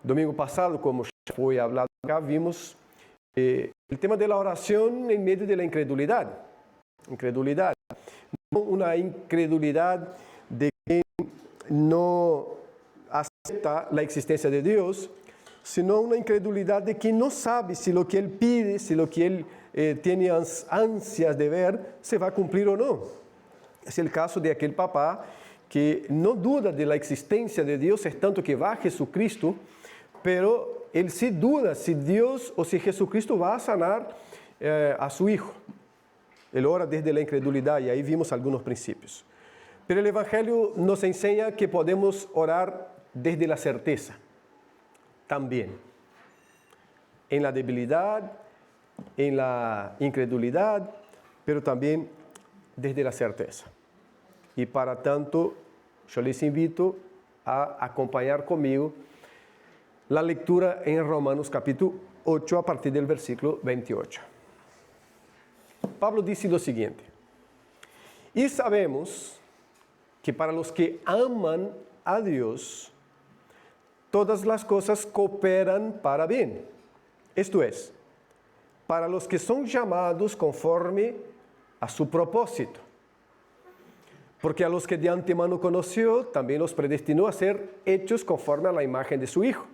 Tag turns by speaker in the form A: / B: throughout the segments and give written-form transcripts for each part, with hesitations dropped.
A: Domingo passado, como já foi hablado acá, vimos o tema da oração em meio da incredulidade. Incredulidade. Não uma incredulidade de quem não aceita a existência de Deus, sino uma incredulidade de quem não sabe se o que ele pide, se o que ele tem ânsias de ver, se vai cumprir ou não. É o caso de aquele papá que não duda da existência de Deus, é tanto que vai a Jesucristo, pero ele se duda se Deus ou se Jesucristo vai sanar a seu filho. Ele ora desde a incredulidade, e aí vimos alguns princípios. Pero o Evangelho nos ensina que podemos orar desde a certeza, também. Em la debilidade, em la incredulidade, pero também desde a certeza. E para tanto, eu les invito a acompanhar comigo a leitura em Romanos capítulo 8, a partir do versículo 28. Pablo disse o seguinte: e sabemos que para os que amam a Deus, todas as coisas cooperam para bem. Isto é, para os que são chamados conforme a su propósito. Porque a los que de antemano conoció, también los predestinó a ser hechos conforme a la imagen de su Hijo,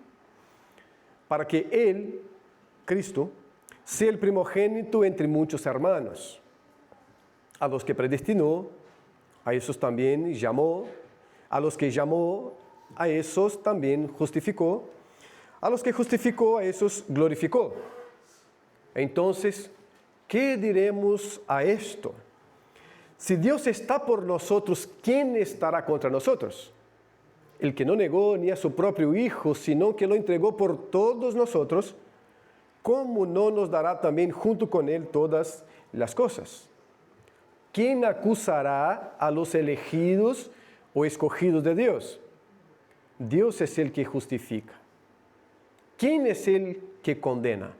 A: para que Él, Cristo, sea el primogénito entre muchos hermanos. A los que predestinó, a esos también llamó; a los que llamó, a esos también justificó; a los que justificó, a esos glorificó. Entonces, ¿qué diremos a esto? Si Dios está por nosotros, ¿quién estará contra nosotros? El que no negó ni a su propio Hijo, sino que lo entregó por todos nosotros, ¿cómo no nos dará también junto con Él todas las cosas? ¿Quién acusará a los elegidos o escogidos de Dios? Dios es el que justifica. ¿Quién es el que condena?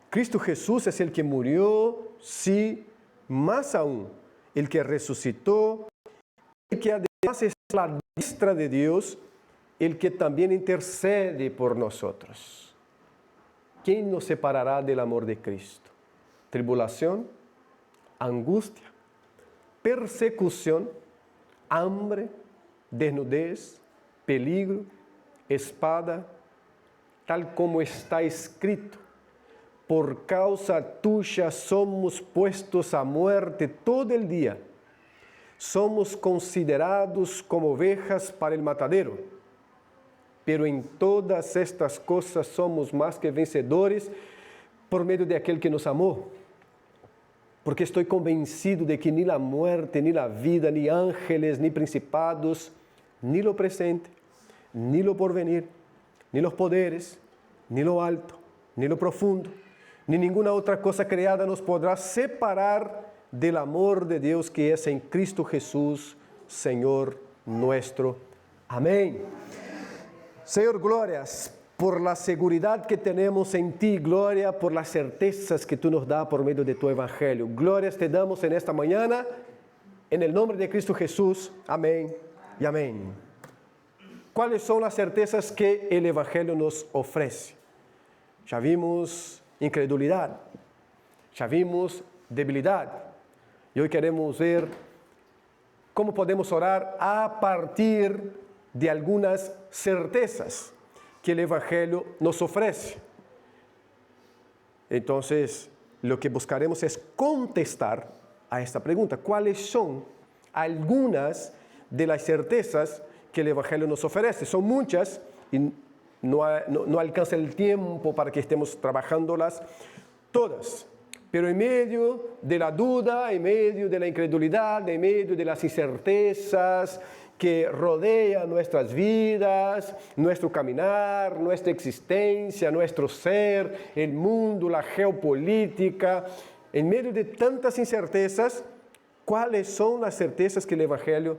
A: Cristo Jesús es el que murió, sí, más aún, el que resucitó, el que además es la diestra de Dios, el que también intercede por nosotros. ¿Quién nos separará del amor de Cristo? Tribulación, angustia, persecución, hambre, desnudez, peligro, espada, tal como está escrito: por causa tuya somos puestos a muerte todo el día. Somos considerados como ovejas para el matadero. Pero en todas estas cosas somos más que vencedores por medio de aquel que nos amó. Porque estoy convencido de que ni la muerte, ni la vida, ni ángeles, ni principados, ni lo presente, ni lo porvenir, ni los poderes, ni lo alto, ni lo profundo, ni ninguna otra cosa creada nos podrá separar del amor de Dios que es en Cristo Jesús, Señor nuestro. Amén. Señor, glorias por la seguridad que tenemos en ti, gloria por las certezas que tú nos das por medio de tu Evangelio. Glorias te damos en esta mañana, en el nombre de Cristo Jesús. Amén y amén. ¿Cuáles son las certezas que el Evangelio nos ofrece? Ya vimos incredulidade, já vimos debilidade, e hoje queremos ver como podemos orar a partir de algumas certezas que o Evangelho nos oferece. Então, o que buscaremos é contestar a esta pergunta: ¿cuáles são algumas de las certezas que o Evangelho nos oferece? São muitas e no alcanza el tiempo para que estemos trabajándolas todas. Pero en medio de la duda, en medio de la incredulidad, en medio de las incertezas que rodean nuestras vidas, nuestro caminar, nuestra existencia, nuestro ser, el mundo, la geopolítica, en medio de tantas incertezas, ¿cuáles son las certezas que el Evangelio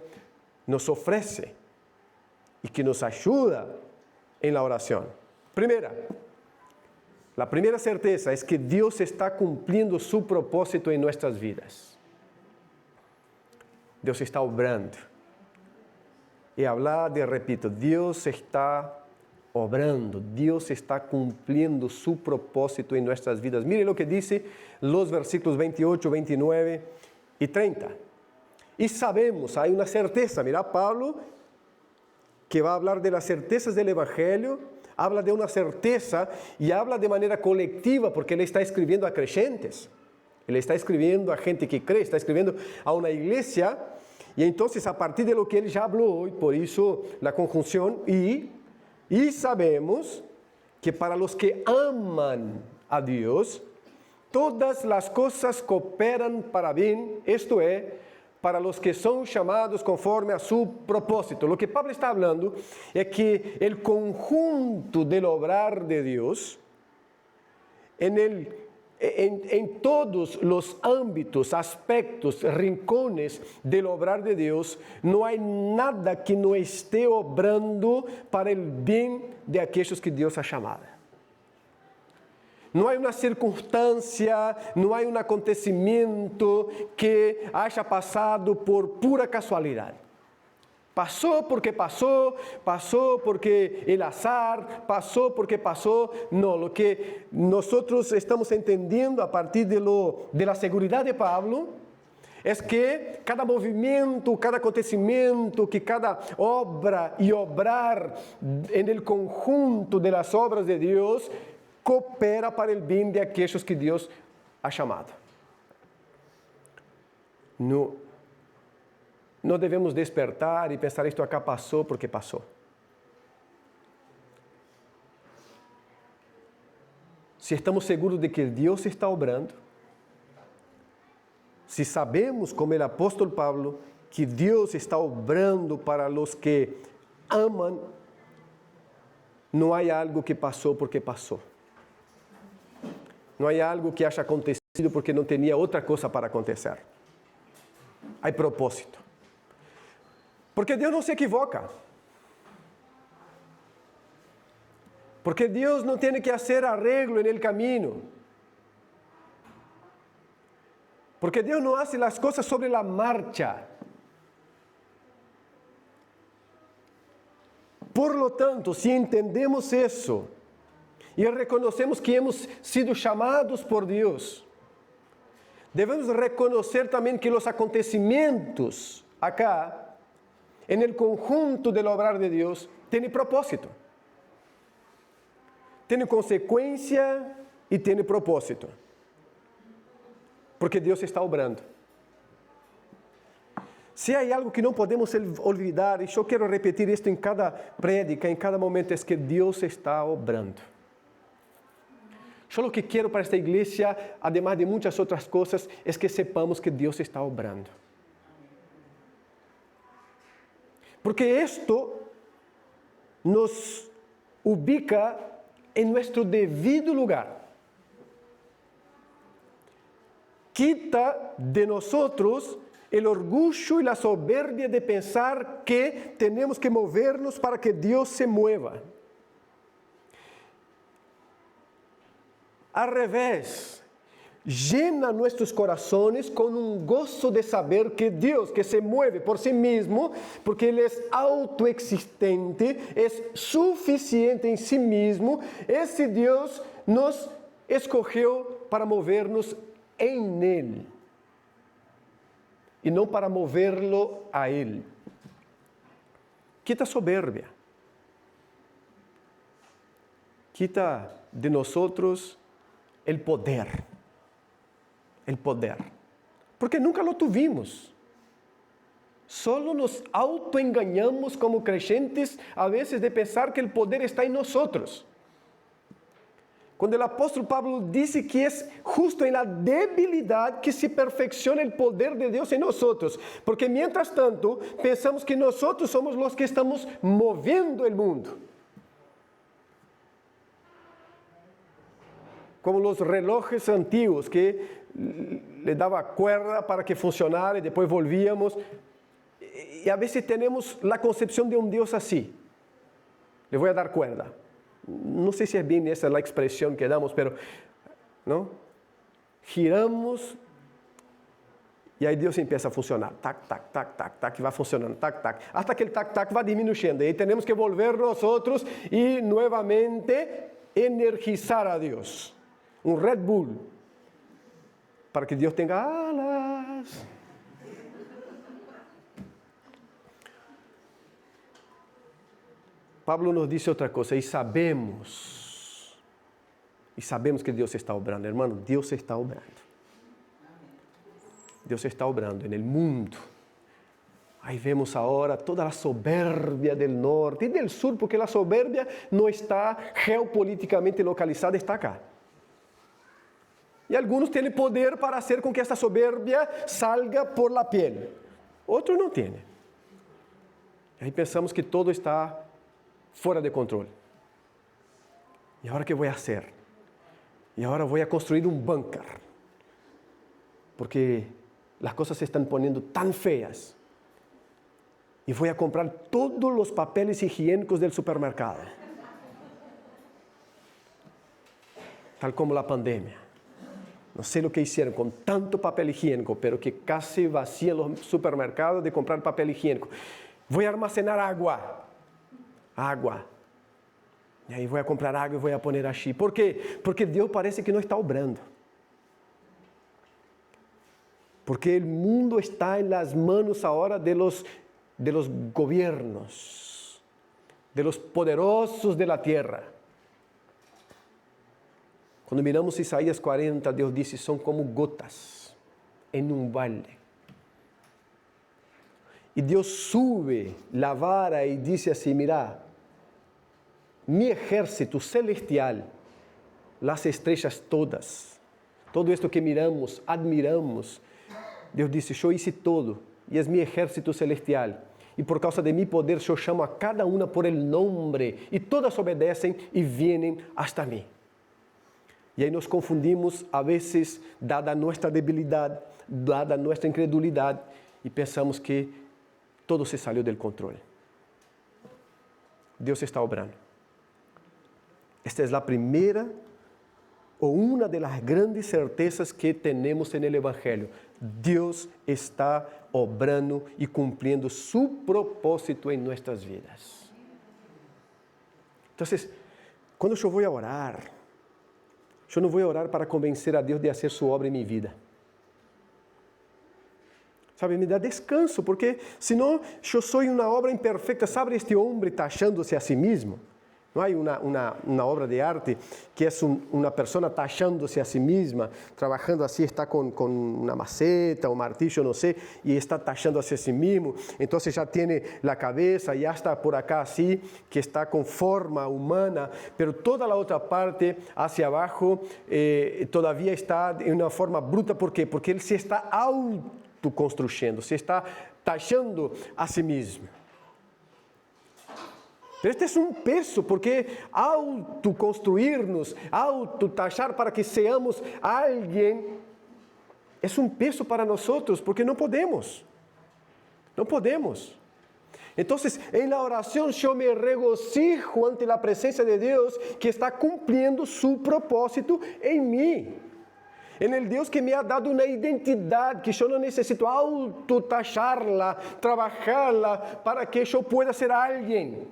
A: nos ofrece y que nos ayuda en la oración? La primera certeza es que Dios está cumpliendo su propósito en nuestras vidas. Dios está obrando. Y hablar, repito, Dios está obrando, Dios está cumpliendo su propósito en nuestras vidas. Mire lo que dice los versículos 28, 29 y 30. Y sabemos, hay una certeza, mira Pablo, que va a hablar de las certezas del Evangelio, habla de una certeza y habla de manera colectiva, porque él está escribiendo a creyentes, él está escribiendo a gente que cree, está escribiendo a una iglesia, y entonces a partir de lo que él ya habló, y por eso la conjunción y sabemos que para los que aman a Dios, todas las cosas cooperan para bien, esto es, para los que son llamados conforme a su propósito. Lo que Pablo está hablando es que el conjunto del obrar de Dios, en todos los ámbitos, aspectos, rincones del obrar de Dios, no hay nada que no esté obrando para el bien de aquellos que Dios ha llamado. No hay una circunstancia, no hay un acontecimiento que haya pasado por pura casualidad. Pasó porque pasó, pasó porque el azar, pasó porque pasó. No, lo que nosotros estamos entendiendo a partir de la seguridad de Pablo es que cada movimiento, cada acontecimiento, que cada obra y obrar en el conjunto de las obras de Dios coopera para el bien de aquellos que Dios ha llamado. No devemos despertar y pensar esto acá pasó porque pasó. Si estamos seguros de que Dios está obrando, si sabemos como el apóstol Pablo que Dios está obrando para los que aman, no hay algo que pasó porque pasó. No hay algo que haya acontecido porque no tenía otra cosa para acontecer. Hay propósito. Porque Dios no se equivoca. Porque Dios no tiene que hacer arreglo en el camino. Porque Dios no hace las cosas sobre la marcha. Por lo tanto, si entendemos eso y reconocemos que hemos sido llamados por Dios, debemos reconocer también que los acontecimientos acá, en el conjunto del obrar de Dios, tienen propósito. Tiene consecuencia y tiene propósito. Porque Dios está obrando. Si hay algo que no podemos olvidar, y yo quiero repetir esto en cada prédica, en cada momento, es que Dios está obrando. Yo lo que quiero para esta iglesia, además de muchas otras cosas, es que sepamos que Dios está obrando. Porque esto nos ubica en nuestro debido lugar. Quita de nosotros el orgullo y la soberbia de pensar que tenemos que movernos para que Dios se mueva. Al revés, llena nuestros corazones con un gozo de saber que Dios, que se mueve por sí mismo, porque Él es autoexistente, es suficiente en sí mismo, ese Dios nos escogió para movernos en Él y no para moverlo a Él. Quita soberbia. Quita de nosotros el poder. El poder. Porque nunca lo tuvimos. Solo nos autoengañamos como creyentes a veces de pensar que el poder está en nosotros. Cuando el apóstol Pablo dice que es justo en la debilidad que se perfecciona el poder de Dios en nosotros. Porque mientras tanto pensamos que nosotros somos los que estamos moviendo el mundo. Como los relojes antiguos que le daba cuerda para que funcionara y después volvíamos. Y a veces tenemos la concepción de un Dios así. Le voy a dar cuerda. No sé si es bien esa la expresión que damos, pero ¿no? Giramos E aí Deus empieza a funcionar, tac, tac, tac, tac, tac, vai funcionando, tac, tac, hasta que o tac, tac vai diminuindo. E temos que volver nós e novamente energizar a Deus. Um Red Bull, para que Deus tenha alas. Pablo nos diz outra coisa, e sabemos que Deus está obrando, irmão, Deus está obrando. Deus está obrando no mundo. Aí vemos agora toda a soberbia do norte e do sul, porque a soberbia não está geopoliticamente localizada, está acá. E alguns têm poder para fazer com que esta soberbia salga por la piel. Outros não têm. Aí pensamos que todo está fora de controle. E agora o que vou fazer? E agora vou construir um bunker. Porque as coisas se estão ponendo tão feias. E vou comprar todos os papéis higiênicos do supermercado. Tal como a pandemia. Não sei o que fizeram com tanto papel higiênico, pero que casi vaciam os supermercados de comprar papel higiênico. Vou armazenar água. E aí vou comprar água e vou pôr aqui. Por quê? Porque Deus parece que não está obrando. Porque o mundo está nas mãos agora de los gobiernos, de los poderosos de la tierra. Quando miramos Isaías 40, Deus disse, são como gotas em um vale. E Deus sube a vara e diz assim, mira, mi ejército celestial, as estrelas todas, todo isto que miramos, admiramos, Deus disse, eu hice todo, e é meu exército celestial. E por causa de meu poder, eu chamo a cada uma por el nome, e todas obedecem e vêm hasta mim. E aí nos confundimos, a vezes, dada nossa debilidade, dada nossa incredulidade, e pensamos que todo se saiu do controle. Deus está obrando. Esta é a primeira ou uma das grandes certezas que temos no Evangelho. Deus está obrando e cumprindo su propósito em nossas vidas. Então, quando eu vou orar, eu não vou orar para convencer a Deus de fazer sua obra em minha vida. Sabe, me dá descanso, porque senão eu sou uma obra imperfeita. Sabe este homem taxando-se a si mesmo? Não há uma obra de arte que é uma pessoa taxando-se a si mesma, trabalhando assim, está com uma maceta, um martillo, não sei, e está taxando-se a si mesmo. Então já tem a cabeça, já está por acá assim, que está com forma humana, mas toda a outra parte, hacia abaixo, todavia está em uma forma bruta. ¿Por quê? Porque ele se está autoconstruindo, se está taxando a si mesmo. Este é um peso, porque autoconstruir-nos, autotaxar para que seamos alguém, é um peso para nós, porque não podemos. Não podemos. Então, em la oração, eu me regocijo ante a presença de Deus, que está cumprindo su propósito em mim. En el Deus que me ha dado uma identidade, que eu não necessito autotaxar-la, trabalhar-la, para que eu pueda ser alguém.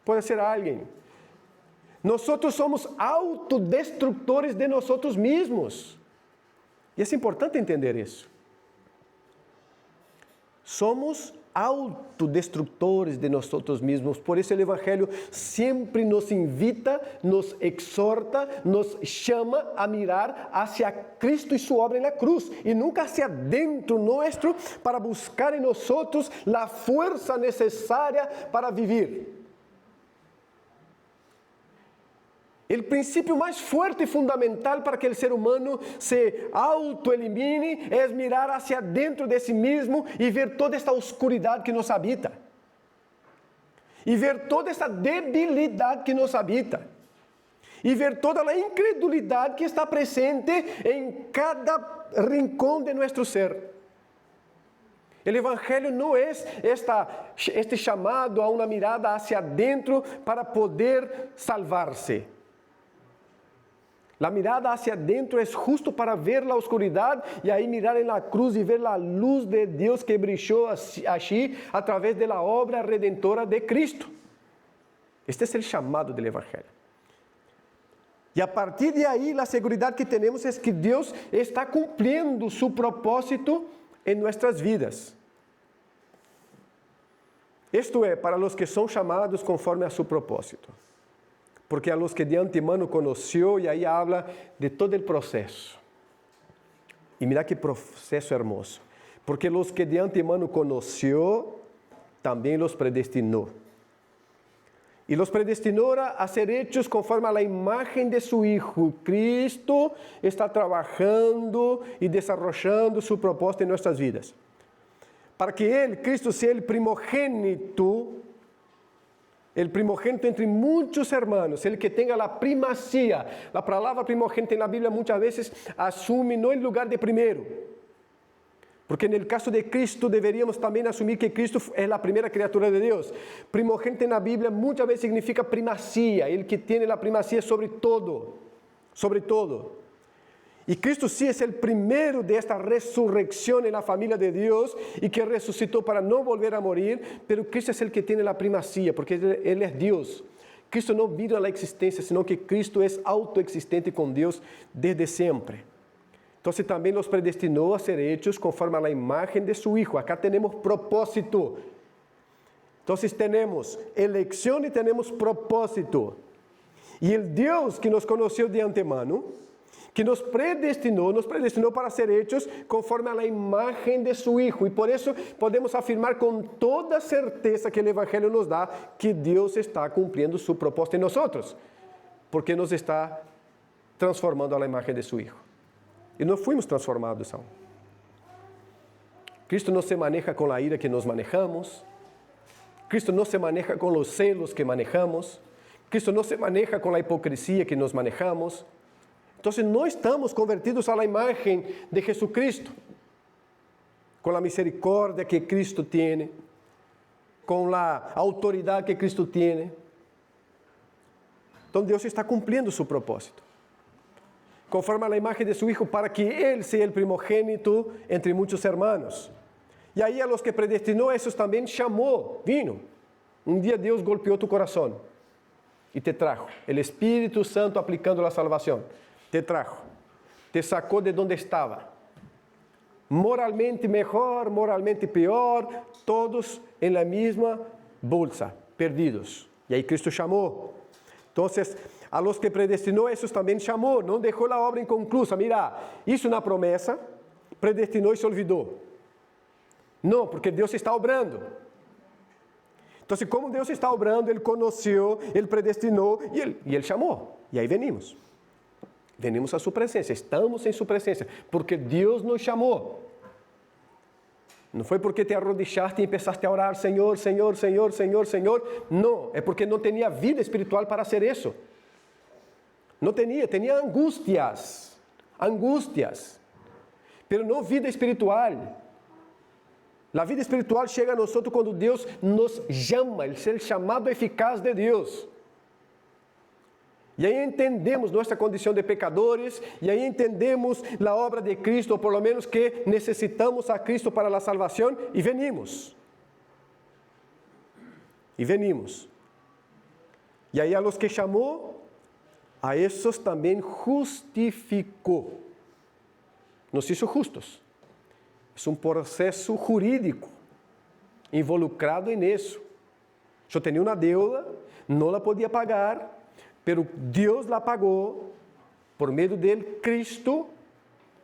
A: Pode ser alguém. Nós somos autodestrutores de nós mesmos. E é importante entender isso. Somos autodestrutores de nós mesmos. Por isso o Evangelho sempre nos invita, nos exorta, nos chama a mirar hacia Cristo e sua obra na cruz, e nunca hacia dentro nosso, para buscar em nós a força necessária para viver. O princípio mais forte e fundamental para que o ser humano se autoelimine é mirar hacia dentro de si mesmo e ver toda esta oscuridade que nos habita. E ver toda esta debilidade que nos habita. E ver toda a incredulidade que está presente em cada rincão de nosso ser. O Evangelho não é este chamado a uma mirada hacia dentro para poder salvar-se. La mirada hacia adentro es justo para ver la oscuridad y ahí mirar en la cruz y ver la luz de Dios que brilló allí a través de la obra redentora de Cristo. Este es el llamado del Evangelio. Y a partir de ahí la seguridad que tenemos es que Dios está cumpliendo su propósito en nuestras vidas. Esto es para los que son llamados conforme a su propósito. Porque a los que de antemano conoció, y ahí habla de todo el proceso. Y mira qué proceso hermoso. Porque los que de antemano conoció, también los predestinó. Y los predestinó a ser hechos conforme a la imagen de su Hijo. Cristo está trabajando y desarrollando su propósito en nuestras vidas. Para que Él, Cristo, sea el primogénito entre muchos hermanos, el que tenga la primacía. La palabra primogénito en la Biblia muchas veces asume no el lugar de primero. Porque en el caso de Cristo deberíamos también asumir que Cristo es la primera criatura de Dios. Primogénito en la Biblia muchas veces significa primacía, el que tiene la primacía sobre todo, sobre todo. Y Cristo sí es el primero de esta resurrección en la familia de Dios y que resucitó para no volver a morir, pero Cristo es el que tiene la primacía porque Él es Dios. Cristo no vino a la existencia, sino que Cristo es autoexistente con Dios desde siempre. Entonces también los predestinó a ser hechos conforme a la imagen de su Hijo. Acá tenemos propósito. Entonces tenemos elección y tenemos propósito. Y el Dios que nos conoció de antemano, que nos predestinou para ser hechos conforme a la imagen de su Hijo. Y por eso podemos afirmar con toda certeza que el Evangelio nos da que Dios está cumpliendo su propósito en nosotros, porque nos está transformando a la imagen de su Hijo. Y no fuimos transformados aún. Cristo no se maneja con la ira que nos manejamos. Cristo no se maneja con los celos que manejamos. Cristo no se maneja con la hipocresía que nos manejamos. Entonces no estamos convertidos a la imagen de Jesucristo, con la misericordia que Cristo tiene, con la autoridad que Cristo tiene. Entonces Dios está cumpliendo su propósito, conforme a la imagen de su Hijo, para que Él sea el primogénito entre muchos hermanos. Y ahí a los que predestinó, a esos también llamó, vino. Un día Dios golpeó tu corazón y te trajo. El Espíritu Santo aplicando la salvación. Te trajo, te sacó de donde estaba. Moralmente mejor, moralmente peor, todos en la misma bolsa, perdidos. Y ahí Cristo llamó. Entonces, a los que predestinó, esos también llamó. No dejó la obra inconclusa. Mira, hizo una promesa, predestinó y se olvidó. No, porque Dios está obrando. Entonces, como Dios está obrando, Él conoció, Él predestinó y Él llamó. Y ahí venimos. Venimos a su presencia, estamos en su presencia, porque Dios nos llamó. No fue porque te arrodillaste y empezaste a orar, Señor, Señor, Señor, Señor, Señor. No, es porque no tenía vida espiritual para hacer eso. No tenía angustias, pero no vida espiritual. La vida espiritual llega a nosotros cuando Dios nos llama, es el llamado eficaz de Dios. E aí entendemos nossa condição de pecadores, e aí entendemos a obra de Cristo, ou por lo menos que necessitamos a Cristo para a salvação, e venimos. E aí a los que chamou, a esses também justificou. Nos hizo justos. É processo jurídico involucrado nisso. Eu tinha uma deuda, não la podia pagar, pero Deus la pagou por meio de Cristo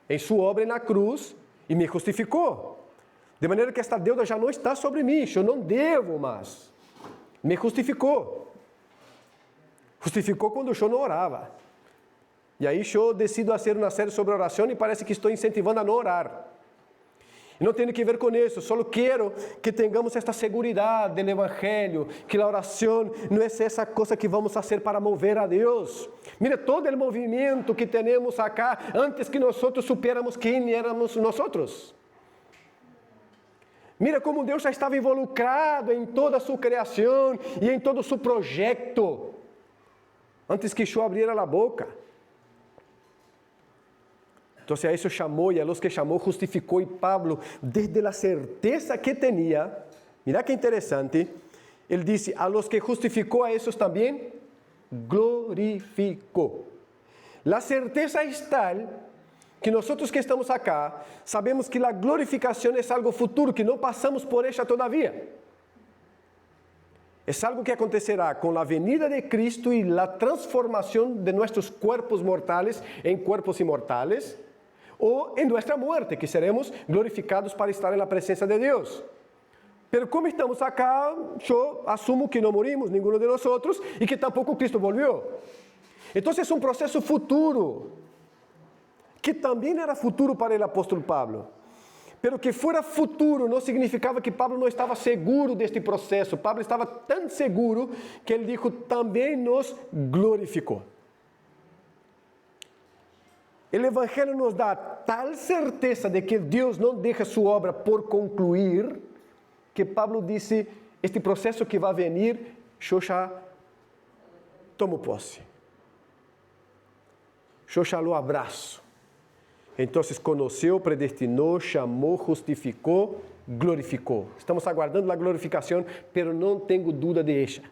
A: em sua obra na cruz e me justificou. De maneira que esta deuda já não está sobre mim, eu não devo mais. Me justificou. Justificou quando eu não orava. E aí eu decido fazer uma série sobre oração e parece que estou incentivando a não orar. Não tem que ver com isso, só quero que tenhamos esta segurança do Evangelho, que a oração não é essa coisa que vamos fazer para mover a Deus. Mira todo o movimento que temos acá, antes que nós supiéramos quem éramos nós. Mira como Deus já estava involucrado em toda a sua criação e em todo o seu projeto, antes que eu abriera a boca. Entonces a eso llamó y a los que llamó justificó, y Pablo, desde la certeza que tenía, mira qué interesante, él dice, a los que justificó a esos también glorificó. La certeza es tal que nosotros que estamos acá sabemos que la glorificación es algo futuro, que no pasamos por ella todavía. Es algo que acontecerá con la venida de Cristo y la transformación de nuestros cuerpos mortales en cuerpos inmortales, o en nuestra muerte, que seremos glorificados para estar en la presencia de Dios. Pero como estamos acá, yo asumo que no morimos ninguno de nosotros y que tampoco Cristo volvió. Entonces es un proceso futuro, que también era futuro para el apóstol Pablo. Pero que fuera futuro no significaba que Pablo no estaba seguro de este proceso. Pablo estaba tan seguro que él dijo, también nos glorificó. El Evangelio nos da tal certeza de que Dios no deja su obra por concluir, que Pablo dice, este proceso que va a venir, yo ya tomo posse. Yo ya lo abrazo. Entonces conoció, predestinou, chamou, justificou, glorificou. Estamos aguardando a glorificação, pero não tenho dúvida de ella.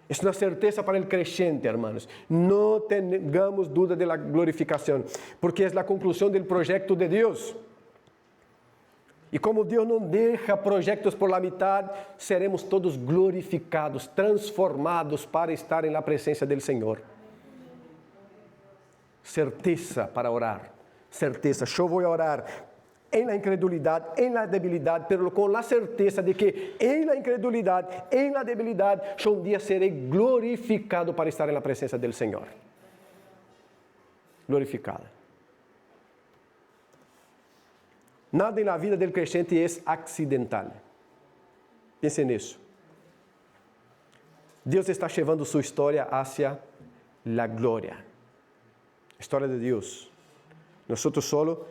A: É uma certeza para o creyente, hermanos. Não tengamos dúvida de la glorificação, porque é a conclusão do projeto de Deus. E como Deus não deixa projetos por la mitad, seremos todos glorificados, transformados para estar em la presença do Senhor. Certeza para orar, certeza, eu vou orar em la incredulidade, em la debilidade, pero com la certeza de que em la incredulidade, em la debilidade, eu um dia serei glorificado para estar em la presença do Senhor. Glorificado. Nada na vida do crente é acidental. Pense nisso. Deus está levando sua história hacia la glória. História de Deus. Nós solo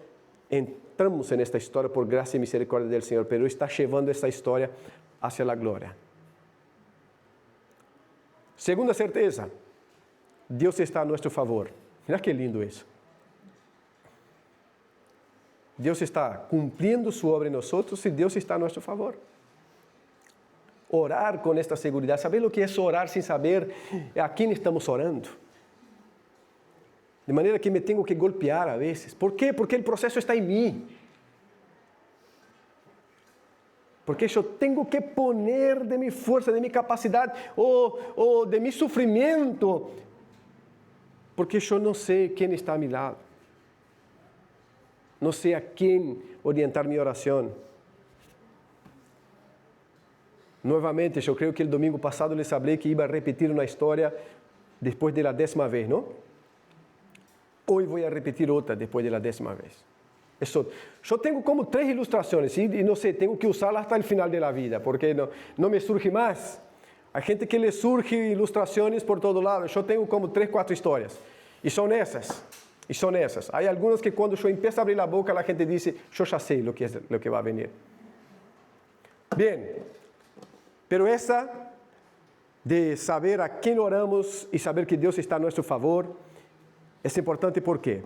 A: entramos nesta história por graça e misericórdia do Senhor, pero está levando esta história hacia a glória. Segunda certeza, Deus está a nosso favor. Mira que lindo isso. Deus está cumprindo sua obra em nós e Deus está a nosso favor. Orar com esta segurança. Saber o que é orar sem saber a quem estamos orando? De maneira que me tenho que golpear a vezes. ¿Por quê? Porque o processo está em mim. Porque eu tenho que poner de minha força, de minha capacidade, ou de meu sofrimento, porque eu não sei quem está a meu lado. Não sei a quem orientar minha oração. Novamente, eu creio que o domingo passado les falei que ia repetir uma história depois da 10ª vez, não? Hoje vou repetir outra depois da 10ª vez. Eu tenho como 3 ilustrações e não sei, tenho que usá-las até o final da vida, porque não me surge mais. Há gente que lhe surge ilustrações por todo lado. Eu tenho como 3, 4 histórias. E são essas. Há algumas que quando eu empiezo a abrir a boca, a gente diz, eu já sei o que vai venir. Bem, pero essa de saber a quem oramos e saber que Deus está a nosso favor, é importante porque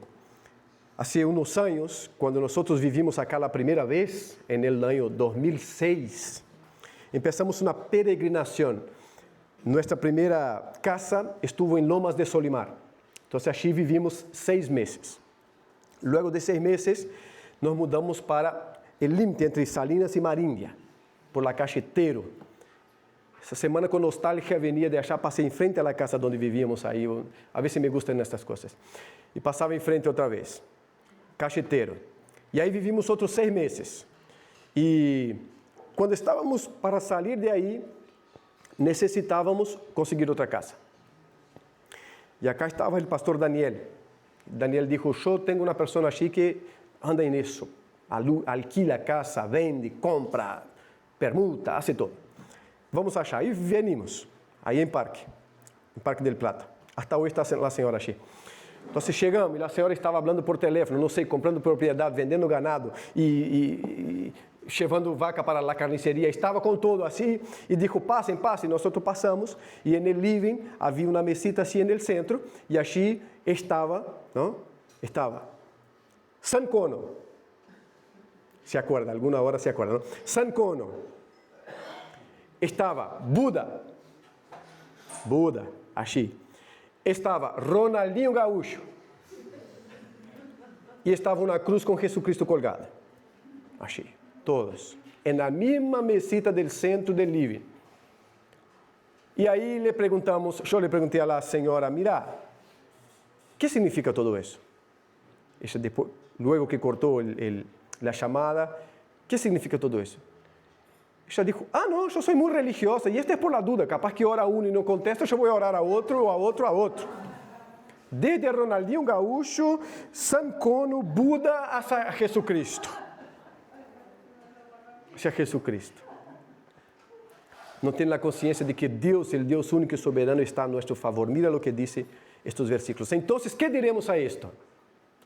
A: há uns anos, quando nós vivimos acá a primeira vez, no ano 2006, começamos uma peregrinação. Nossa primeira casa estuvo em Lomas de Solimar. Então, aqui vivimos 6 meses. Luego de 6 meses, nos mudamos para o límite entre Salinas e Marindia, por la calle Tero. Essa semana com nostalgia venia de achar, passei em frente à casa onde vivíamos aí. A ver se me gustam estas coisas. E passava em frente outra vez. Cacheteiro. E aí vivimos outros 6 meses. E quando estávamos para sair de aí, necessitávamos conseguir outra casa. E acá estava o pastor Daniel. Daniel disse, eu tenho uma pessoa aqui que anda nisso. Alquila a casa, vende, compra, permuta, faz tudo. Vamos achar. E venimos. Aí em Parque del Plata. Até hoje está a senhora aqui. Então, chegamos e a senhora estava falando por telefone, não sei, comprando propriedade, vendendo ganado e levando vaca para a carniceria. Estava com todo assim e disse, passem. Nós passamos e no living havia uma mesita assim no centro e aqui estava, não? estaba San Cono. ¿Se acuerda? Alguna hora se acuerda, ¿no? San Cono. Estaba Buda, allí. Estaba Ronaldinho Gaúcho. Y estaba una cruz con Jesucristo colgada. Allí, todos. En la misma mesita del centro del living. Y ahí yo le pregunté a la señora, mira, ¿qué significa todo eso? Ella después, luego que cortó la llamada, ¿qué significa todo eso? Ella dijo, no, yo soy muy religiosa y esto es por la duda, capaz que ora uno y no contesta, yo voy a orar a otro, a otro, a otro. Desde Ronaldinho Gaúcho, San Cono, Buda, hasta Jesucristo. Hacia Jesucristo. No tiene la conciencia de que Dios, el Dios único y soberano, está a nuestro favor. Mira lo que dice estos versículos. Entonces, ¿qué diremos a esto?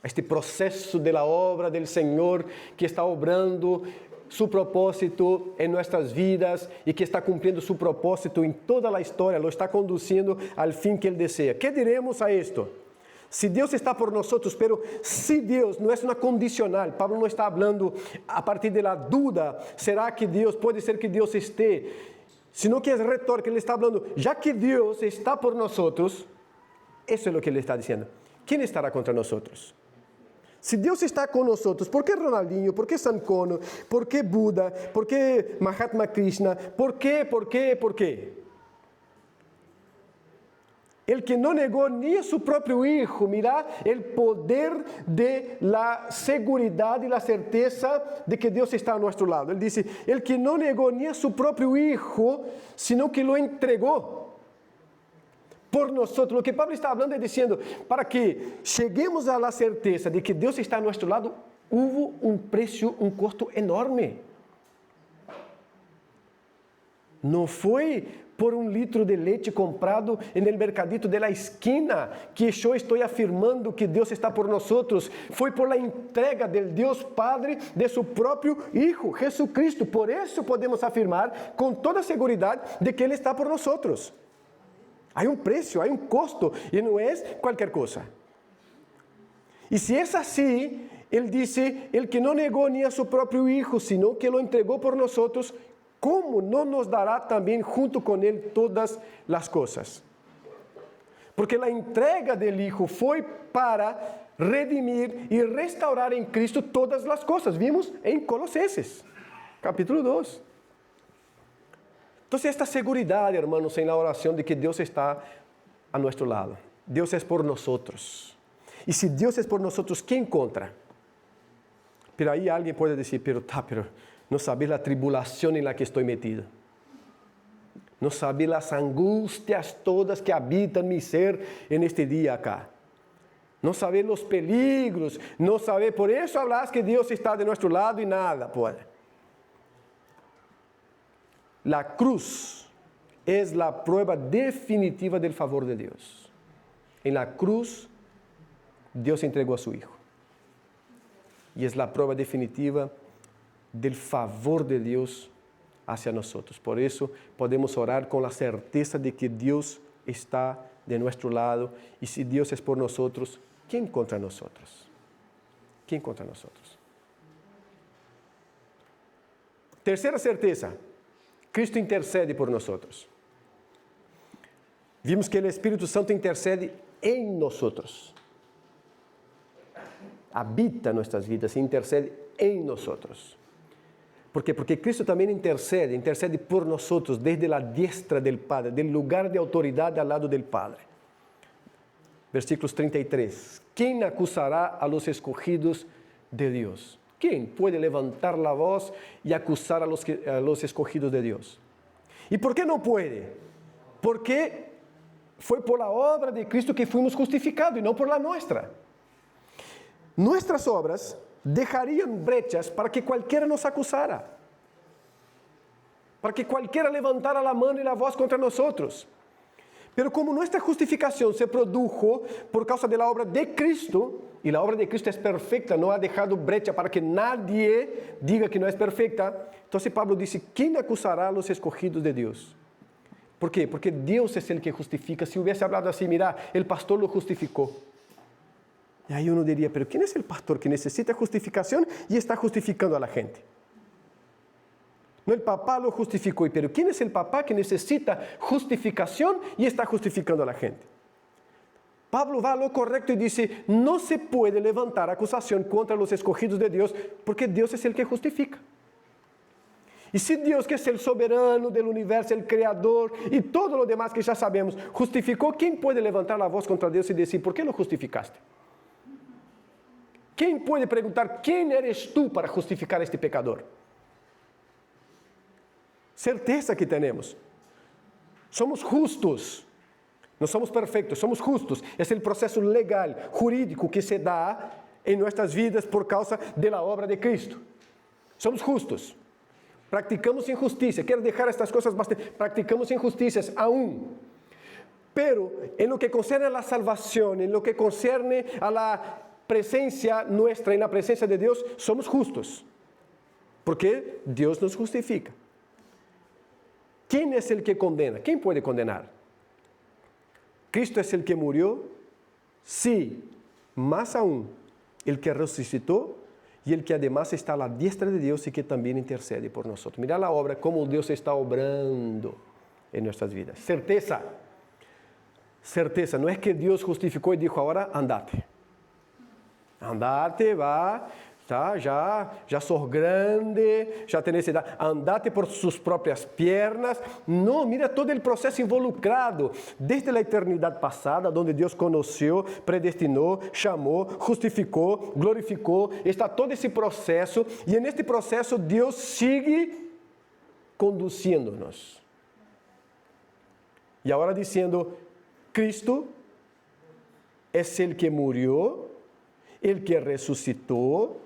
A: A este proceso de la obra del Señor que está obrando su propósito en nuestras vidas y que está cumpliendo su propósito en toda la historia, lo está conduciendo al fin que Él desea. ¿Qué diremos a esto? Si Dios está por nosotros, pero si Dios no es una condicional, Pablo no está hablando a partir de la duda, ¿será que Dios, puede ser que Dios esté? Sino que es retórica, Él está hablando, ya que Dios está por nosotros, eso es lo que Él está diciendo. ¿Quién estará contra nosotros? Si Dios está con nosotros, ¿por qué Ronaldinho? ¿Por qué San Cono? ¿Por qué Buda? ¿Por qué Mahatma Krishna? ¿Por qué? El que no negó ni a su propio hijo, mira el poder de la seguridad y la certeza de que Dios está a nuestro lado. Él dice, el que no negó ni a su propio hijo, sino que lo entregó por nosotros. Lo que Pablo está hablando es diciendo, para que lleguemos a la certeza de que Dios está a nuestro lado, hubo un precio, un costo enorme. No fue por un litro de leche comprado en el mercadito de la esquina que yo estoy afirmando que Dios está por nosotros. Fue por la entrega del Dios Padre de su propio Hijo, Jesucristo. Por eso podemos afirmar con toda seguridad de que Él está por nosotros. Hay un precio, hay un costo y no es cualquier cosa. Y si es así, Él dice, el que no negó ni a su propio Hijo, sino que lo entregó por nosotros, ¿cómo no nos dará también junto con Él todas las cosas? Porque la entrega del Hijo fue para redimir y restaurar en Cristo todas las cosas. Vimos en Colosenses, capítulo 2. Entonces, esta seguridad, hermanos, en la oración de que Dios está a nuestro lado. Dios es por nosotros. Y si Dios es por nosotros, ¿quién contra? Pero ahí alguien puede decir, pero no sabes la tribulación en la que estoy metido. No sabes las angustias todas que habitan mi ser en este día acá. No sabes los peligros. No sabes, por eso hablas que Dios está de nuestro lado y nada puede. La cruz es la prueba definitiva del favor de Dios. En la cruz, Dios entregó a su Hijo. Y es la prueba definitiva del favor de Dios hacia nosotros. Por eso podemos orar con la certeza de que Dios está de nuestro lado. Y si Dios es por nosotros, ¿quién contra nosotros? ¿Quién contra nosotros? Tercera certeza. Cristo intercede por nosotros. Vimos que el Espíritu Santo intercede en nosotros. Habita nuestras vidas e intercede en nosotros. ¿Por qué? Porque Cristo también intercede por nosotros desde la diestra del Padre, del lugar de autoridad al lado del Padre. Versículos 33. ¿Quién acusará a los escogidos de Dios? ¿Quién puede levantar la voz y acusar a los escogidos de Dios? ¿Y por qué no puede? Porque fue por la obra de Cristo que fuimos justificados y no por la nuestra. Nuestras obras dejarían brechas para que cualquiera nos acusara, para que cualquiera levantara la mano y la voz contra nosotros. Pero como nuestra justificación se produjo por causa de la obra de Cristo, y la obra de Cristo es perfecta, no ha dejado brecha para que nadie diga que no es perfecta, entonces Pablo dice, ¿quién acusará a los escogidos de Dios? ¿Por qué? Porque Dios es el que justifica. Si hubiese hablado así, mira, el pastor lo justificó. Y ahí uno diría, pero ¿quién es el pastor que necesita justificación y está justificando a la gente? No, el papá lo justificó, pero ¿quién es el papá que necesita justificación y está justificando a la gente? Pablo va a lo correcto y dice, no se puede levantar acusación contra los escogidos de Dios, porque Dios es el que justifica. Y si Dios, que es el soberano del universo, el creador y todo lo demás que ya sabemos, justificó, ¿quién puede levantar la voz contra Dios y decir, ¿por qué lo justificaste? ¿Quién puede preguntar, quién eres tú para justificar a este pecador? Certeza que tenemos. Somos justos. No somos perfectos, somos justos. Es el proceso legal, jurídico que se da en nuestras vidas por causa de la obra de Cristo. Somos justos. Practicamos injusticia. Quiero dejar estas cosas bastante. Practicamos injusticias aún. Pero en lo que concierne a la salvación, en lo que concierne a la presencia nuestra, en la presencia de Dios, somos justos. Porque Dios nos justifica. ¿Quién es el que condena? ¿Quién puede condenar? ¿Cristo es el que murió? Sí, más aún, el que resucitó y el que además está a la diestra de Dios y que también intercede por nosotros. Mira la obra, cómo Dios está obrando en nuestras vidas. Certeza. Certeza. No es que Dios justificó y dijo, ahora andate. Andate, va, tá? Já sos grande, já tenés edad. Andate por sus propias piernas. No, mira todo el proceso involucrado. Desde la eternidad pasada, donde Dios conoció, predestinou, chamou, justificou, glorificou. Está todo esse processo. E neste processo, Deus sigue conduzindo-nos. E agora dizendo, Cristo é el que murió, el que resucitó,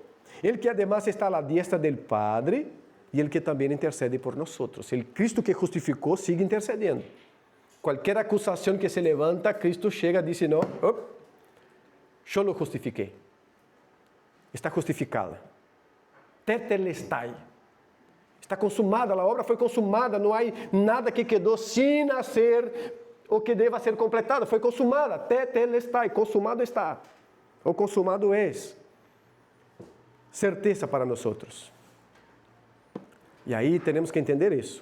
A: el que además está a la diestra del Padre y el que también intercede por nosotros. El Cristo que justificó sigue intercediendo. Cualquier acusación que se levanta, Cristo llega y dice, no, yo lo justifiqué. Está justificada. Tetelestai. Está consumada, la obra fue consumada, no hay nada que quedó sin hacer o que deba ser completado. Foi consumada, tetelestai, consumado está. O consumado es. Certeza para nosotros. Y ahí tenemos que entender eso.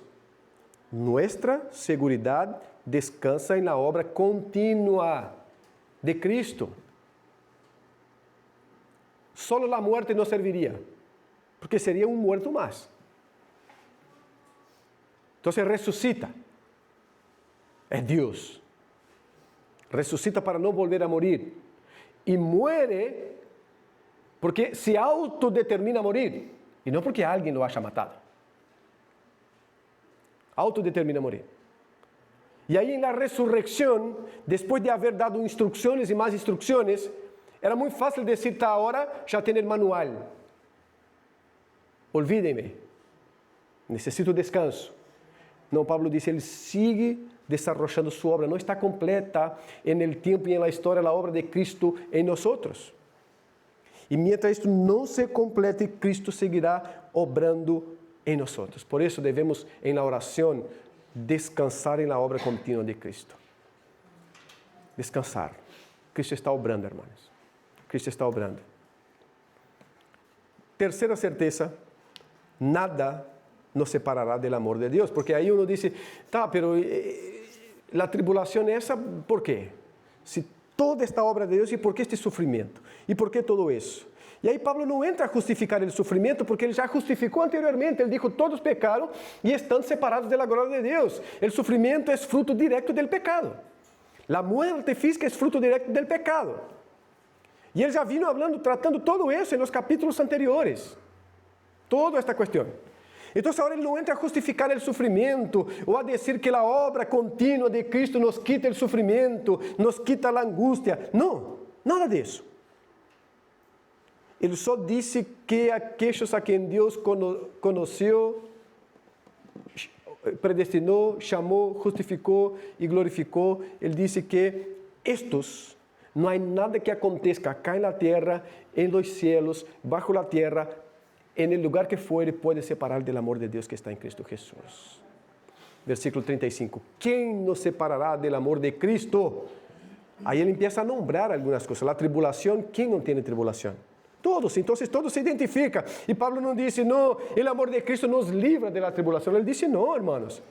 A: Nuestra seguridad descansa en la obra continua de Cristo. Solo la muerte no serviría, porque sería un muerto más. Entonces resucita. Es Dios. Resucita para no volver a morir. Y muere porque se autodetermina a morir. Y no porque alguien lo haya matado. Autodetermina a morir. Y ahí en la resurrección, después de haber dado instrucciones y más instrucciones, era muy fácil decir, ahora ya tiene el manual. Olvídenme. Necesito descanso. No, Pablo dice, él sigue desarrollando su obra. No está completa en el tiempo y en la historia la obra de Cristo en nosotros. Y mientras esto no se complete, Cristo seguirá obrando en nosotros. Por eso debemos en la oración descansar en la obra continua de Cristo. Descansar. Cristo está obrando, hermanos. Cristo está obrando. Tercera certeza, nada nos separará del amor de Dios. Porque ahí uno dice, pero la tribulación esa, ¿por qué? Si toda esta obra de Dios, ¿y por qué este sufrimiento? ¿Y por qué todo eso? Y ahí Pablo no entra a justificar el sufrimiento porque él ya justificó anteriormente. Él dijo, todos pecaron y están separados de la gloria de Dios. El sufrimiento es fruto directo del pecado. La muerte física es fruto directo del pecado. Y él ya vino hablando, tratando todo eso en los capítulos anteriores. Toda esta cuestión. Entonces ahora él no entra a justificar el sufrimiento o a decir que la obra continua de Cristo nos quita el sufrimiento, nos quita la angustia. No, nada de eso. Ele só disse que aqueles a quem Deus conheceu, predestinou, chamou, justificou e glorificou. Ele disse que estes, não há nada que aconteça cá na terra, em los cielos, bajo la terra, en el lugar que fuere, pode separar del amor de Deus que está em Cristo Jesús. Versículo 35. ¿Quién nos separará del amor de Cristo? Aí ele empieza a nombrar algumas coisas. A tribulação, quem não tem tribulação? Todos, então todos se identificam. E Pablo não disse, não, o amor de Cristo nos livra da tribulação. Ele disse, não, hermanos.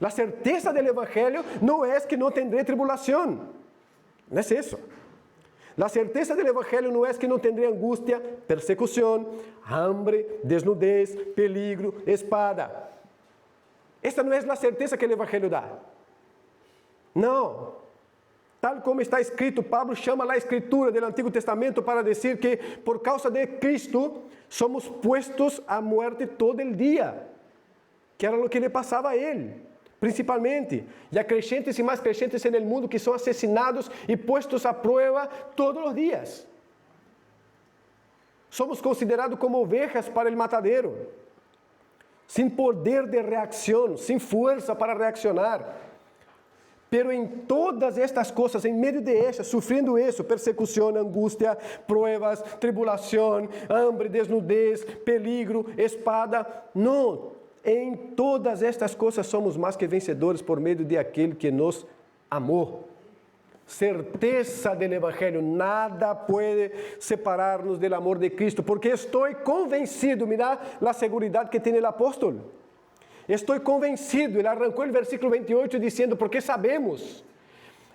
A: A certeza do Evangelho não é que não tendré tribulação. Não é isso. A certeza do Evangelho não é que não tendré angústia, persecução, hambre, desnudez, peligro, espada. Esta não é a certeza que o Evangelho dá. Não. Tal como está escrito, Pablo chama a Escritura do Antigo Testamento para dizer que por causa de Cristo somos puestos à morte todo o dia, que era o que lhe passava a ele, principalmente. E há crentes e mais crentes no mundo que são assassinados e postos à prova todos os dias. Somos considerados como ovejas para o matadeiro, sem poder de reação, sem força para reaccionar. Pero em todas estas coisas, em meio de estas, sofrendo isso, persecução, angústia, pruebas, tribulação, hambre, desnudez, peligro, espada, não. Em todas estas coisas somos mais que vencedores por meio de aquele que nos amou. Certeza do Evangelho, nada pode separar-nos do amor de Cristo, porque estou convencido, mira a segurança que tem o apóstolo. Estou convencido, ele arrancou o versículo 28 dizendo, porque sabemos.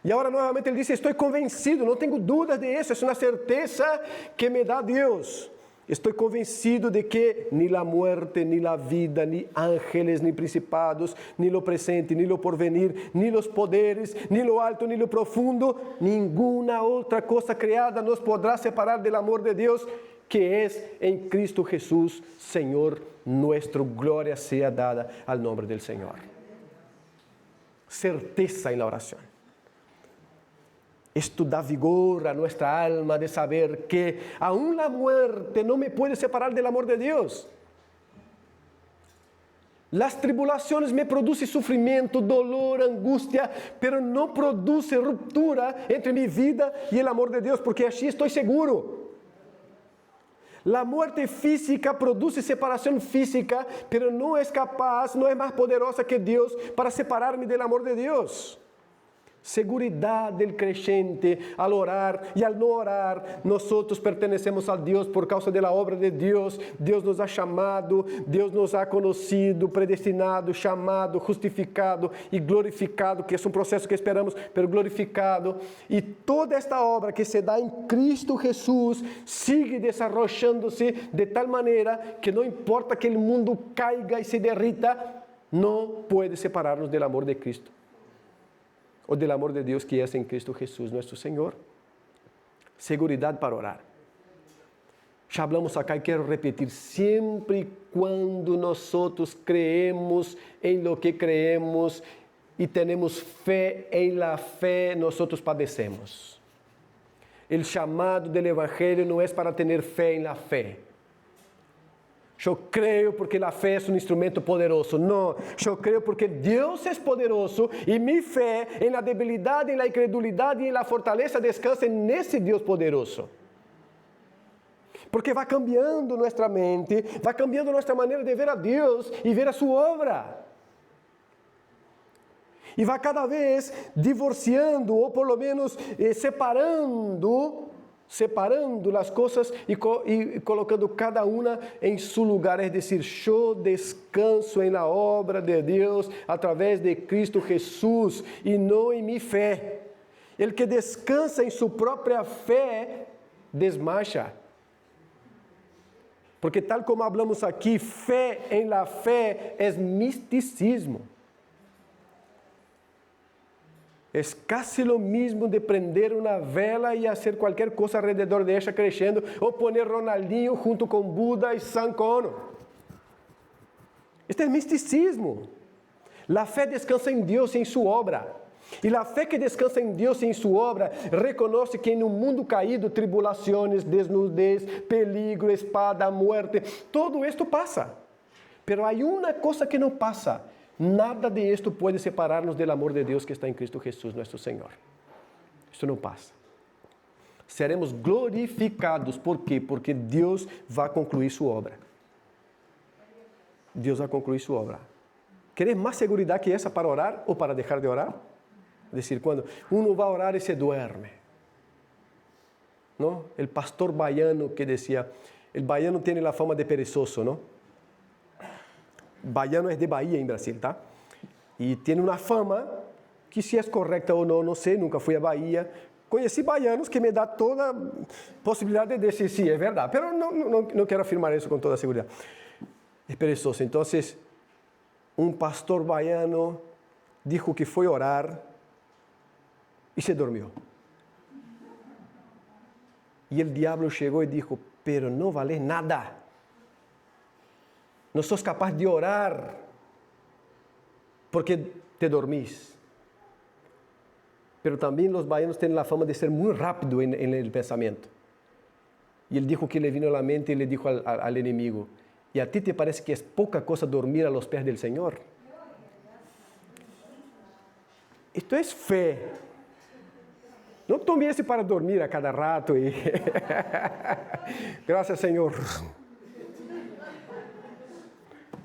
A: E agora novamente ele diz, estou convencido, não tenho dúvidas de isso, é uma certeza que me dá Deus. Estou convencido de que nem a morte, nem a vida, nem ángeles, nem principados, nem o presente, nem o porvenir, nem os poderes, nem o alto, nem o profundo, nenhuma outra coisa criada nos poderá separar do amor de Deus, que é em Cristo Jesús, Senhor nuestro. Glória seja dada ao nome do Senhor. Certeza em la oração. Isto dá vigor a nossa alma de saber que aún a muerte não me pode separar do amor de Deus. As tribulações me produzem sofrimento, dolor, angústia, pero não produzem ruptura entre minha vida e o amor de Deus, porque assim estou seguro. A morte física produz separação física, pero não é capaz, não é mais poderosa que Deus para separar-me do amor de Deus. Seguridad del creyente al orar y al no orar. Nosotros pertenecemos a Dios por causa de la obra de Dios. Dios nos ha llamado, Dios nos ha conocido, predestinado, chamado, justificado y glorificado, que es un proceso que esperamos, pero glorificado. Y toda esta obra que se da en Cristo Jesús sigue desarrollándose de tal manera que no importa que el mundo caiga y se derrita, no puede separarnos del amor de Cristo. O del amor de Deus que é em Cristo Jesús, nosso Senhor. Seguridade para orar. Já hablamos acá e quero repetir, sempre quando nós creemos em lo que creemos e temos fé em la fé, nós padecemos. O chamado do Evangelho não é para ter fé em la fé. Eu creio porque a fé é um instrumento poderoso. Não, eu creio porque Deus é poderoso e minha fé em la debilidade, em la incredulidade e em la fortaleza descansa nesse Deus poderoso. Porque vai cambiando nossa mente, vai cambiando nossa maneira de ver a Deus e ver a sua obra. E vai cada vez divorciando, ou por lo menos separando as coisas e colocando cada uma em seu lugar, é decir, eu descanso em la obra de Deus através de Cristo Jesus e não em minha fé. El que descansa em sua própria fé desmacha. Porque tal como hablamos aqui, fé em la fé é misticismo. É casi lo mismo de prender uma vela e fazer qualquer coisa alrededor de ella crescendo, ou poner Ronaldinho junto com Buda e Santo Ono. Este é misticismo. A fé descansa em Deus e em sua obra. E a fé que descansa em Deus e em sua obra reconhece que em um mundo caído, tribulações, desnudez, peligro, espada, muerte, todo isto passa. Pero há uma coisa que não passa. Nada de esto pode separar-nos do amor de Deus que está em Cristo Jesus, nosso Senhor. Isso não passa. Seremos glorificados. Por quê? Porque Deus vai concluir sua obra. Deus vai concluir sua obra. Queres mais segurança que essa para orar ou para deixar de orar? Es decir, cuando uno va a orar y se duerme, ¿no? El pastor baiano que decía, el baiano tiene la fama de perezoso, ¿no? Baiano es de Bahía en Brasil, ¿tá? Y tiene una fama que si es correcta o no, no sé, nunca fui a Bahía. Conocí baianos que me da toda posibilidad de decir sí, es verdad, pero no quiero afirmar eso con toda seguridad. Es perezoso. Entonces, un pastor baiano dijo que fue a orar y se durmió. Y el diablo llegó y dijo, pero no vale nada. No sos capaz de orar porque te dormís. Pero también los baianos tienen la fama de ser muy rápido en el pensamiento. Y él dijo que le vino a la mente y le dijo al enemigo, ¿y a ti te parece que es poca cosa dormir a los pies del Señor? Esto es fe. No tome esse para dormir a cada rato y gracias Señor.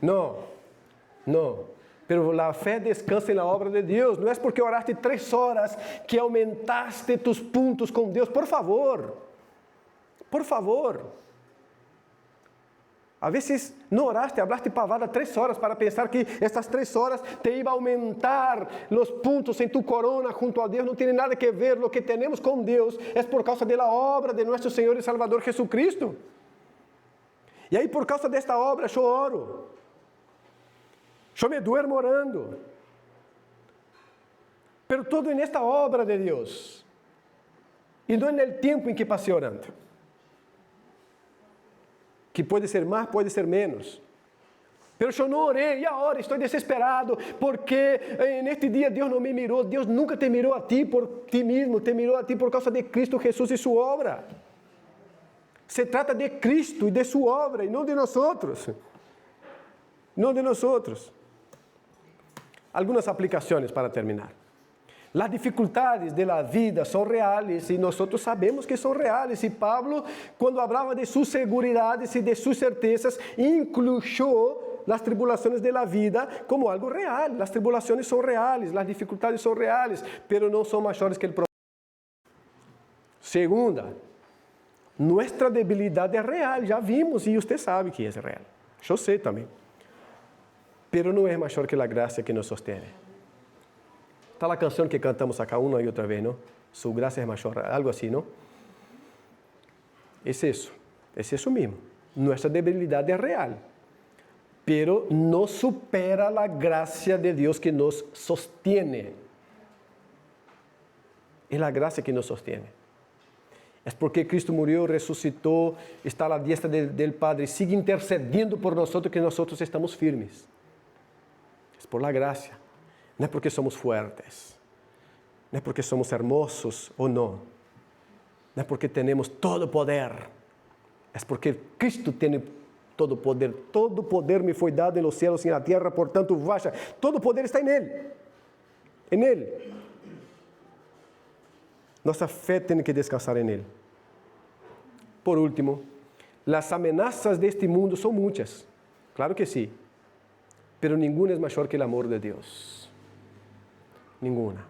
A: No. Pero la fe descansa en la obra de Dios. No es porque oraste 3 horas que aumentaste tus puntos con Dios. Por favor. A veces no oraste, hablaste pavada 3 horas para pensar que estas 3 horas te iba a aumentar los puntos en tu corona junto a Dios. No tiene nada que ver. Lo que tenemos con Dios es por causa de la obra de nuestro Señor y Salvador Jesucristo. Y ahí por causa de esta obra yo oro. Yo me duermo orando. Pero todo en esta obra de Dios. Y no en el tiempo en que pasé orando. Que puede ser más, puede ser menos. Pero yo no oré y ahora estoy desesperado porque en este día Dios no me miró. Dios nunca te miró a ti por ti mismo, te miró a ti por causa de Cristo Jesús y su obra. Se trata de Cristo y de su obra y no de nosotros. No de nosotros. Algunas aplicaciones para terminar. Las dificultades de la vida son reales y nosotros sabemos que son reales. Y Pablo, cuando hablaba de sus seguridades y de sus certezas, incluyó las tribulaciones de la vida como algo real. Las tribulaciones son reales, las dificultades son reales, pero no son mayores que el problema. Segunda, nuestra debilidad es real, ya vimos y usted sabe que es real. Yo sé también. Pero não é maior que a graça que nos sostiene. Está a canção que cantamos acá uma e outra vez, não? Su graça é maior, algo assim, não? É isso mesmo. Nossa debilidade é real, pero não supera a graça de Deus que nos sostiene. É a graça que nos sostiene. É porque Cristo morreu, ressuscitou, está à diestra del Padre, sigue intercediendo por nós que nós estamos firmes. Por la gracia, no es porque somos fuertes, no es porque somos hermosos o no es porque tenemos todo poder, es porque Cristo tiene todo poder me fue dado en los cielos y en la tierra, por tanto vaya, todo poder está en Él. Nuestra fe tiene que descansar en Él. Por último, las amenazas de este mundo son muchas, claro que sí. Pero ninguna es mayor que el amor de Dios. Ninguna.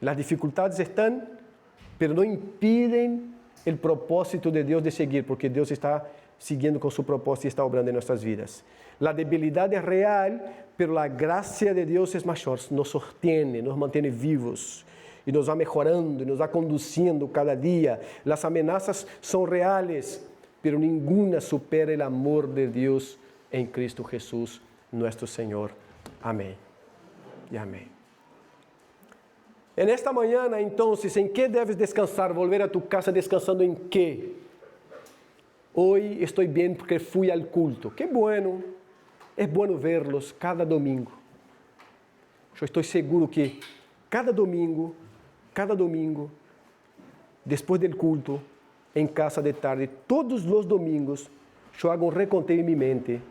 A: Las dificultades están, pero no impiden el propósito de Dios de seguir, porque Dios está siguiendo con su propósito y está obrando en nuestras vidas. La debilidad es real, pero la gracia de Dios es mayor, nos sostiene, nos mantiene vivos y nos va mejorando y nos va conduciendo cada día. Las amenazas son reales, pero ninguna supera el amor de Dios en Cristo Jesús, nuestro Señor. Amén y amén. En esta mañana, entonces, ¿en qué debes descansar? Volver a tu casa descansando en qué? Hoy estoy bien porque fui al culto. Qué bueno. Es bueno verlos cada domingo. Yo estoy seguro que cada domingo, después del culto, en casa de tarde, todos los domingos, yo hago un reconteo en mi mente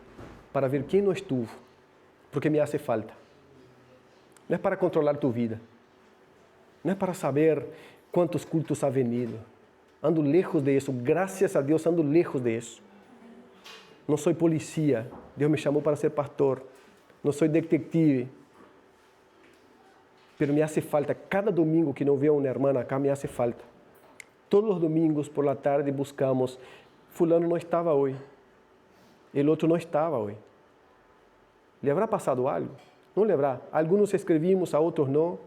A: para ver quién no estuvo, porque me hace falta. No es para controlar tu vida. No es para saber cuántos cultos ha venido. Ando lejos de eso. Gracias a Dios ando lejos de eso. No soy policía. Dios me llamó para ser pastor. No soy detective. pero me hace falta, cada domingo que não veo uma irmã acá, me hace falta. Todos os domingos por la tarde buscamos, fulano não estava hoje, el outro não estava hoje. ¿Le habrá passado algo? Não le habrá. Algunos escrevimos, a outros não,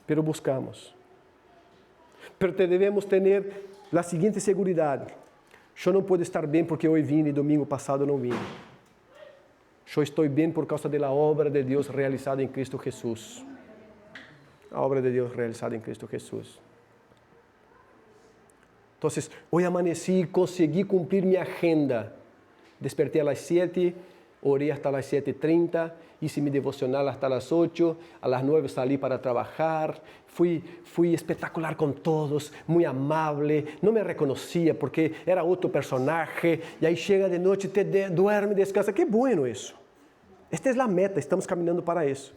A: pero buscamos. Pero devemos ter a seguinte seguridade: eu não posso estar bem porque hoje vim e domingo passado não vim. Eu estou bem por causa da obra de Deus realizada em Cristo Jesus. A obra de Deus realizada em Cristo Jesus. Então, hoje amanheci e consegui cumprir minha agenda. Despertei às 7, orei hasta las 7:30, hice mi devocional hasta las 8, a las 9 salí para trabajar, fui espectacular con todos, muy amable, no me reconocía porque era otro personaje, y ahí llega de noche, duerme, descansa, qué bueno eso. Esta es la meta, estamos caminando para eso.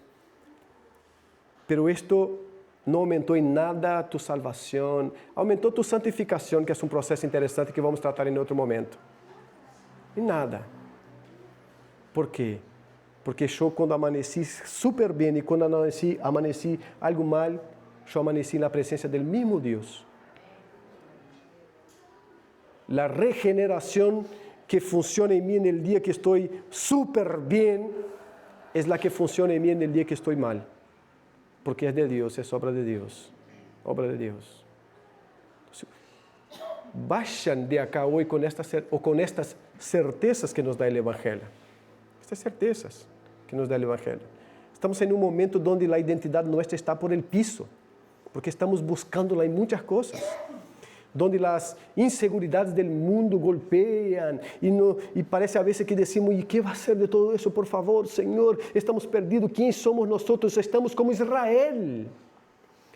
A: Pero esto no aumentou em nada tu salvação, aumentou tu santificação, que é um processo interessante que vamos tratar em outro momento. Em nada. Por quê? Porque eu, quando amanheci super bem e quando amanheci algo mal, eu amanheci na presença do mesmo Deus. A regeneração que funciona em mim no dia que estou super bem é a que funciona em mim no dia que estou mal. Porque é de Deus, é obra de Deus. Obra de Deus. Baixam de acá hoje com estas certezas que nos dá o Evangelho. Estas certezas que nos dá o Evangelho. Estamos em um momento onde a identidade nossa está por el piso, porque estamos buscando-la em muitas coisas, onde as inseguridades do mundo golpeiam e parece a vezes que decimos, e que vai ser de todo isso, por favor, Senhor, estamos perdidos, quem somos nós? Estamos como Israel.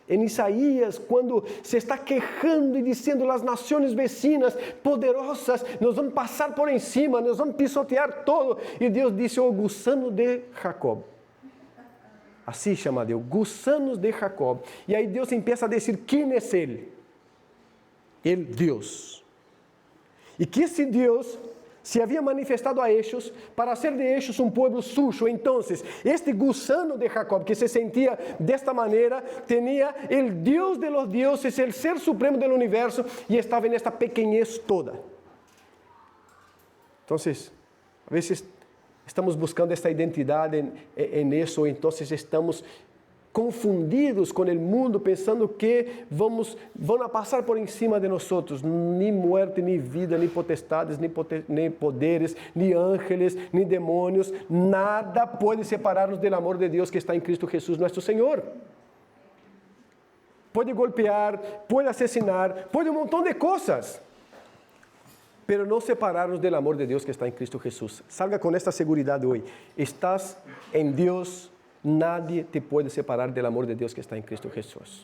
A: Em Isaías, quando se está quejando e dizendo as nações vecinas poderosas, nós vamos passar por cima, nós vamos pisotear todo. E Deus disse, o gusano de Jacob. Assim chama Deus, gusanos de Jacob. E aí Deus começa a dizer, quem é Ele? Ele, Deus. E que esse Deus se havia manifestado a ellos para hacer de ellos un pueblo suyo. Entonces, este gusano de Jacob, que se sentía de esta manera, tenía el Dios de los dioses, el ser supremo del universo, y estaba en esta pequeñez toda. Entonces, a veces estamos buscando esta identidad en eso, entonces estamos confundidos com o mundo, pensando que vão passar por cima de nós, nem morte, nem vida, nem potestades, nem poderes, nem ángeles, nem demônios, nada pode separar-nos do amor de Deus que está em Cristo Jesus, nosso Senhor. Pode golpear, pode assassinar, pode um montão de coisas, pero não separar-nos do amor de Deus que está em Cristo Jesus. Salga com esta segurança hoje. Estás em Deus. Nadie te pode separar do amor de Deus que está em Cristo Jesus.